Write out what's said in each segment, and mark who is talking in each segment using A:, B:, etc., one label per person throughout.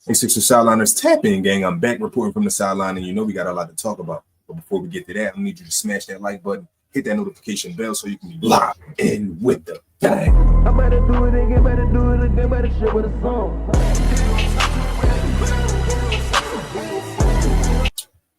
A: Hey, Sixer Sideliners tap in, gang. I'm back reporting from the sideline, and you know we got a lot to talk about. But before we get to that, I need you to smash that like button, hit that notification bell so you can be locked in with the gang.
B: I better do it again, better do it again, better shit with a song.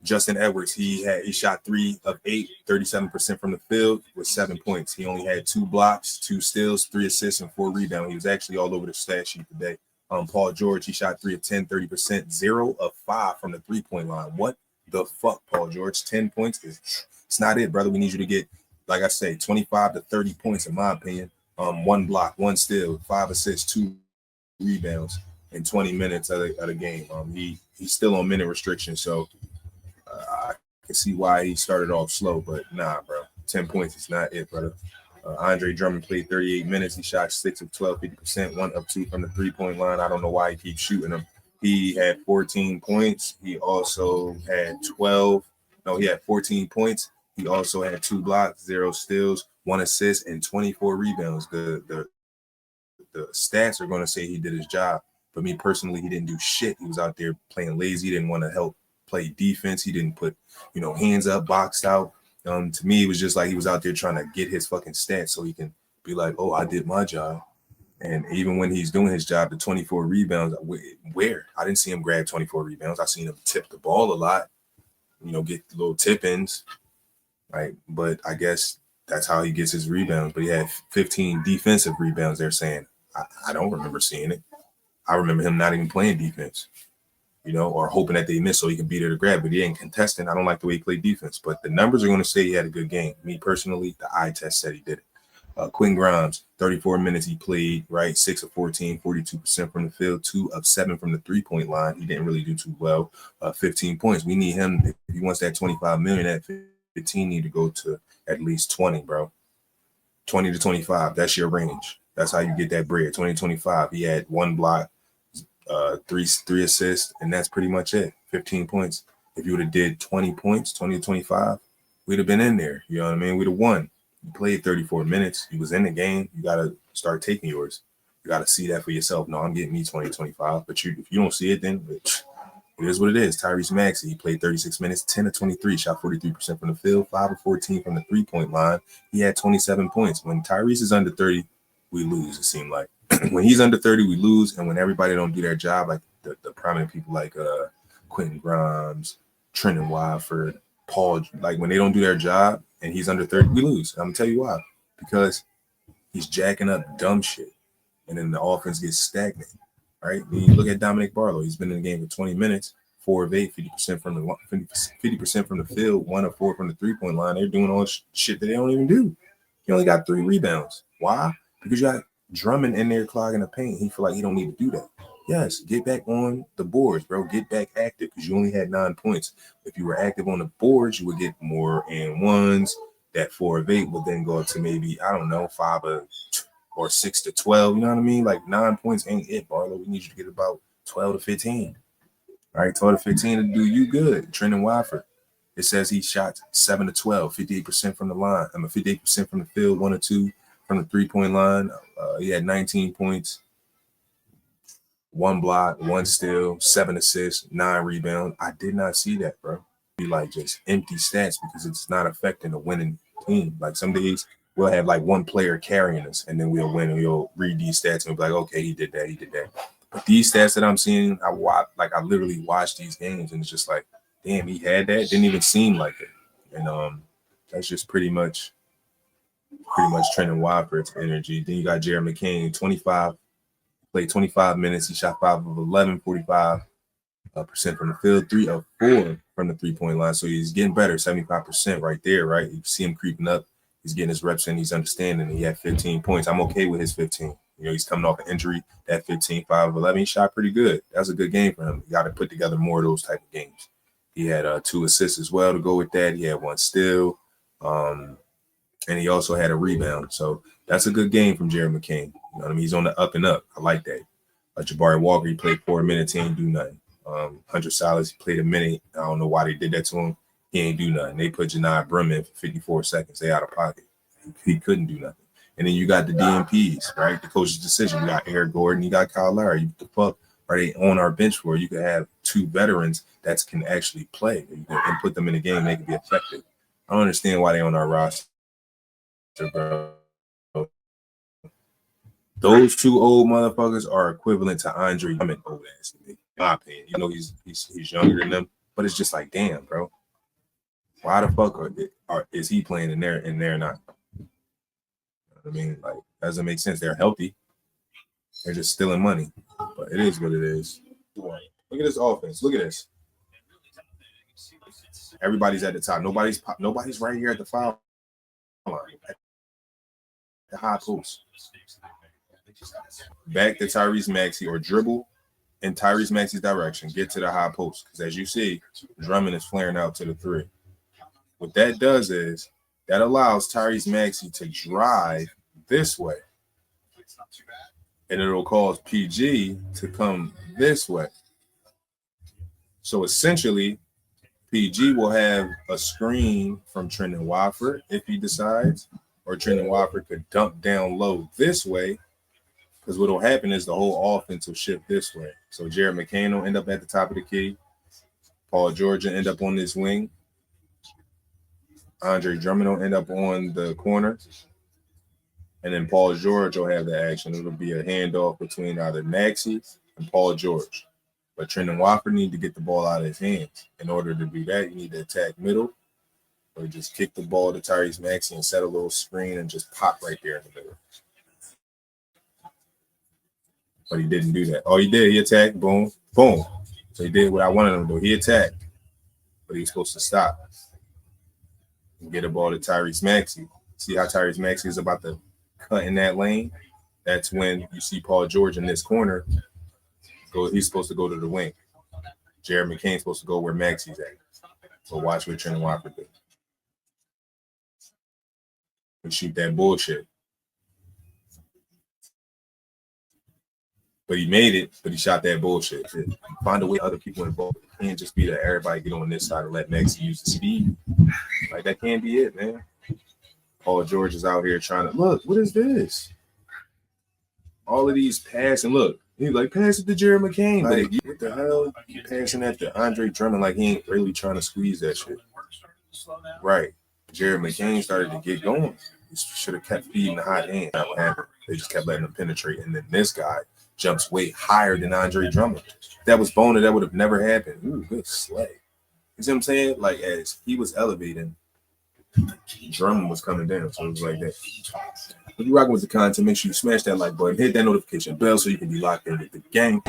A: Justin Edwards, he shot 3 of 8, 37% from the field with 7 points. He only had 2 blocks, 2 steals, 3 assists, and 4 rebounds. He was actually all over the stat sheet today. Paul George, he shot 3 of 10, 30%, 0 of 5 from the three-point line. What the fuck, Paul George? 10 points? It's not it, brother. We need you to get, like I say, 25 to 30 points, in my opinion. 1 block, 1 steal, 5 assists, 2 rebounds in 20 minutes of the game. He's still on minute restriction, so I can see why he started off slow, but nah, bro. 10 points is not it, brother. Andre Drummond played 38 minutes. He shot 6 of 12, 50%, 1 of 2 from the three-point line. I don't know why he keeps shooting them. He had 14 points. He also had 14 points. He also had 2 blocks, 0 steals, 1 assist, and 24 rebounds. The stats are going to say he did his job. But me personally, he didn't do shit. He was out there playing lazy. He didn't want to help play defense. He didn't put, hands up, boxed out. To me, it was just like he was out there trying to get his fucking stats so he can be like, oh, I did my job. And even when he's doing his job, the 24 rebounds, where? I didn't see him grab 24 rebounds. I seen him tip the ball a lot, get little tip-ins, right? But I guess that's how he gets his rebounds. But he had 15 defensive rebounds, they're saying. I don't remember seeing it. I remember him not even playing defense. Or hoping that they miss so he can be there to grab, but he ain't contesting. I don't like the way he played defense, but the numbers are going to say he had a good game. Me personally, the eye test said he did it. Quentin Grimes, 34 minutes he played, right? 6 of 14, 42% from the field, 2 of 7 from the three-point line. He didn't really do too well. 15 points. We need him. If he wants that 25 million, that 15 need to go to at least 20, bro. 20 to 25. That's your range. That's how you get that bread. 20 to 25. He had 1 block. 3 assists, and that's pretty much it. 15 points. If you would have did 20 points, 20 to 25, we'd have been in there. You know what I mean? We'd have won. You played 34 minutes. You was in the game. You got to start taking yours. You got to see that for yourself. No, I'm getting me 20 to 25. But if you don't see it, then it is what it is. Tyrese Maxey, he played 36 minutes, 10 to 23, shot 43% from the field, 5 of 14 from the three-point line. He had 27 points. When Tyrese is under 30, we lose, it seemed like. When he's under 30, we lose, and when everybody don't do their job, like the prominent people like Quentin Grimes, Trenton Watford, Paul, like when they don't do their job and he's under 30, we lose. I'm gonna tell you why. Because he's jacking up dumb shit, and then the offense gets stagnant, right? When you look at Dominic Barlow, he's been in the game for 20 minutes, 4 of 8, 50% from the field, 1 of 4 from the three-point line. They're doing all shit that they don't even do. He only got 3 rebounds. Why? Because you got Drummond in there clogging the paint. He feel like he don't need to do that. Yes, get back on the boards, bro. Get back active because you only had 9 points. If you were active on the boards, you would get more and ones. That 4 of 8 would then go up to maybe, I don't know, 5 or 6 to 12. You know what I mean? Like 9 points ain't it, Barlow. We need you to get about 12 to 15. All right, 12 to 15 to do you good. Trenton Watford. It says he shot 7 to 12, 58% from the line. 58% from the field, 1 or 2 from the three-point line. He had 19 points, 1 block, 1 steal, 7 assists, 9 rebounds. I did not see that, bro. Be like just empty stats because it's not affecting the winning team. Like some days we'll have like 1 player carrying us, and then we'll win and we'll read these stats and we'll be like, okay, he did that. But these stats that I'm seeing, I literally watch these games and it's just like, damn, he had that. Didn't even seem like it. And that's just pretty much Trenton Watford's energy. Then you got Jared McCain, 25, played 25 minutes. He shot 5 of 11, 45% from the field, 3 of 4 from the three-point line. So he's getting better, 75% right there, right? You see him creeping up. He's getting his reps in. He's understanding. He had 15 points. I'm okay with his 15. He's coming off an injury. That 15, 5 of 11, he shot pretty good. That was a good game for him. You got to put together more of those type of games. He had 2 assists as well to go with that. He had 1 steal. And he also had a rebound. So that's a good game from Jared McCain. You know what I mean? He's on the up and up. I like that. Jabari Walker, he played 4 minutes. He ain't do nothing. Hunter Salas, he played a minute. I don't know why they did that to him. He ain't do nothing. They put Janai Brim in for 54 seconds. They out of pocket. He couldn't do nothing. And then you got the DMPs, right? The coach's decision. You got Eric Gordon. You got Kyle Lowry. What the fuck are they on our bench for? You could have 2 veterans that can actually play and put them in the game. They can be effective. I don't understand why they're on our roster, bro. Those 2 old motherfuckers are equivalent to Andre Drummond, old ass to me. In my opinion, he's younger than them, but it's just like, damn, bro. Why the fuck is he playing and they're not? You know what I mean, like, doesn't make sense. They're healthy. They're just stealing money, but it is what it is. Look at this offense. Look at this. Everybody's at the top. Nobody's right here at the foul line. At the high post. Back to Tyrese Maxey or dribble in Tyrese Maxey's direction. Get to the high post. Because as you see, Drummond is flaring out to the 3. What that does is that allows Tyrese Maxey to drive this way. And it'll cause PG to come this way. So essentially, PG will have a screen from Trendon Watford if he decides, or Trendon Watford could dump down low this way, because what will happen is the whole offense will shift this way. So Jared McCain will end up at the top of the key. Paul George will end up on this wing. Andre Drummond will end up on the corner. And then Paul George will have the action. It'll be a handoff between either Maxey and Paul George. But Trendon Watford need to get the ball out of his hands. In order to do that, you need to attack middle, or just kick the ball to Tyrese Maxey and set a little screen and just pop right there in the middle. But he didn't do that. Oh, he did. He attacked. Boom. Boom. So he did what I wanted him to do. He attacked. But he was supposed to stop and get a ball to Tyrese Maxey. See how Tyrese Maxey is about to cut in that lane? That's when you see Paul George in this corner. He's supposed to go to the wing. Jared McCain's supposed to go where Maxey's at. So watch what Trendon Watford do. We shoot that bullshit. But he made it, but he shot that bullshit. Find a way other people involved. It can't just be that everybody get on this side and let Maxey use the speed. Like, that can't be it, man. Paul George is out here trying to, look, what is this? All of these passing, look, he's like, pass it to Jared McCain. Like, what the hell? You passing that to Andre Drummond like he ain't really trying to squeeze that shit. Right. Jared McCain started to get going. He should have kept feeding the hot hand. That what happened. They just kept letting him penetrate. And then this guy jumps way higher than Andre Drummond. If that was Bona, that would have never happened. Ooh, good slay. You see what I'm saying? Like, as he was elevating, Drummond was coming down. So it was like that. If you're rocking with the content, make sure you smash that like button, hit that notification bell so you can be locked in with the gang.